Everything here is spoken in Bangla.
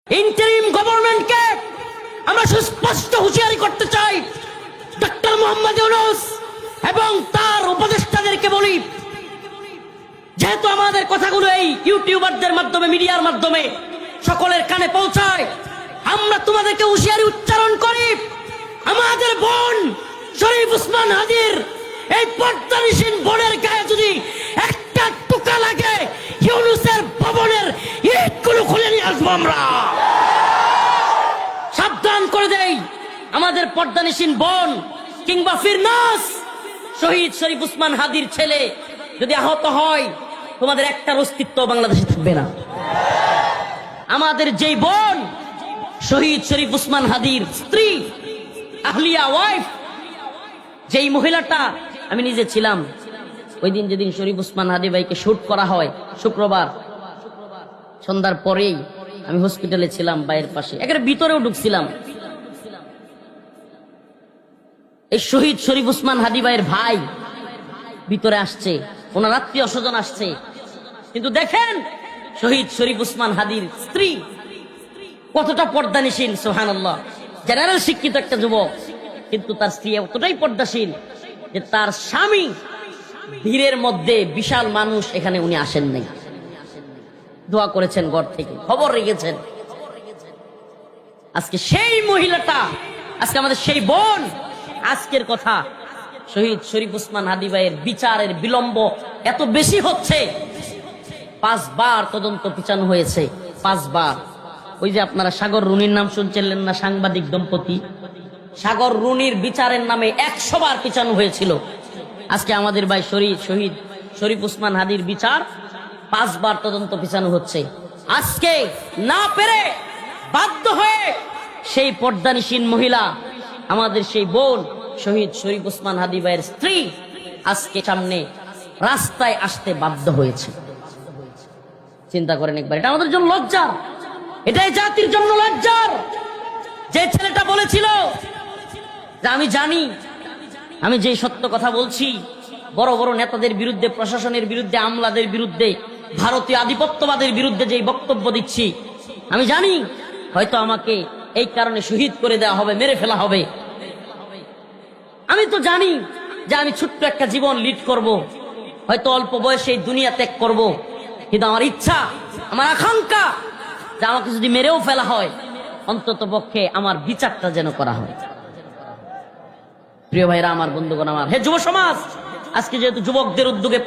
ইন্টারিম গভর্নমেন্টকে আমরা সুস্পষ্ট হুঁশিয়ারি করতে চাই। ডক্টর মোহাম্মদ ইউনূস এবং তার উপদেষ্টাদেরকে বলি, যেহেতু আমাদের কথাগুলো এই ইউটিউবারদের মাধ্যমে, মিডিয়ার মাধ্যমে সকলের কানে পৌঁছায়, আমরা তোমাদেরকে হুঁশিয়ারি উচ্চারণ করি, আমাদের বোন শরীফ ওসমান হাদির এই পর্দানিসীন বোনের গায়ে যদি একটা টুকা লাগে, ইউনূসের ভবনের ইটগুলো খুলে নিয়ে আসবো আমরা। সাবধান করে দেই, আমাদের পর্দানিসীন বোন কিংবা ফিরনাস শহীদ শরীফ ওসমান হাদির ছেলে যদি আহত হয়, তোমাদের একটার অস্তিত্ব বাংলাদেশে থাকবে না। আমাদের যেই বোন শহীদ শরীফ ওসমান হাদির স্ত্রী, আহলিয়া ওয়াইফ, যেই মহিলাটা, আমি নিজে ছিলাম ওই দিন যেদিন শরীফ ওসমান হাদি ভাইকে শুট করা হয়, শুক্রবার সন্ধ্যার পরেই আমি হসপিটালে ছিলাম, বাইরের পাশে একেবারে ভিতরেও ঢুকছিলাম। এই শহীদ শরীফ ওসমান হাদি ভাইয়ের ভাই ভিতরে আসছে, ওনার আত্মীয় স্বজন আসছে, কিন্তু দেখেন শহীদ শরীফ ওসমান হাদির স্ত্রী কতটা পর্দানিসীন। সুবহানাল্লাহ, জেনারেল শিক্ষিত একটা যুবক, কিন্তু তার স্ত্রী এতটাই পর্দাশীল যে তার স্বামী ভিড়ের মধ্যে, বিশাল মানুষ, এখানে উনি আসেন নাই, দোয়া করেছেন ঘর থেকে, খবর রেখেছেন। আজকে সেই মহিলাটা, আজকে আমাদের সেই বোন, আজকের কথা শহীদ শরীফ ওসমান হাদি ভাইয়ের বিচারের বিলম্ব এত বেশি হচ্ছে। 5 বার তদন্ত পিছানো হয়েছে, 5 বার। ওই যে আপনারা সাগর রুনির নাম শুনছিলেন না, সাংবাদিক দম্পতি, সাগর রুনির বিচারের নামে 100 বার পিছানো হয়েছিল। আজকে আমাদের ভাই শহীদ শরীফ ওসমান হাদির বিচার 5 বার তদন্ত পিছানো হচ্ছে। আজকে না পেরে বাধ্য হয়ে সেই পর্দানিসীন মহিলা, আমাদের সেই বোন শহীদ শরীফ ওসমান হাদি ভাইয়ের স্ত্রী আজকে সামনে রাস্তায় আসতে বাধ্য হয়েছে। চিন্তা করেন একবার, এটা আমাদের জন্য লজ্জার, এটাই জাতির জন্য লজ্জার। যে ছেলেটা বলেছিল যে আমি জানি, আমি যে সত্য কথা বলছি, বড় বড় নেতাদের বিরুদ্ধে, প্রশাসনের বিরুদ্ধে, আমলাদের বিরুদ্ধে, ভারতীয় আধিপত্যবাদের বিরুদ্ধে যে বক্তব্য দিচ্ছি, আমি জানি হয়তো আমাকে এই কারণে শহীদ করে দেওয়া হবে, মেরে ফেলা হবে। আমি তো জানি যে আমি ছোট্ট একটা জীবন লিড করব, হয়তো অল্প বয়সে দুনিয়া ত্যাগ করব, কিন্তু আমার ইচ্ছা, আমার আকাঙ্ক্ষা যে আমাকে যদি মেরেও ফেলা হয়, অন্তত পক্ষে আমার বিচারটা যেন করা হয়। প্রিয় ভাইরা আমার, বন্ধুগণ আমার, হে যুব সমাজ, আজকে যেহেতু যুবকদের উদ্যোগে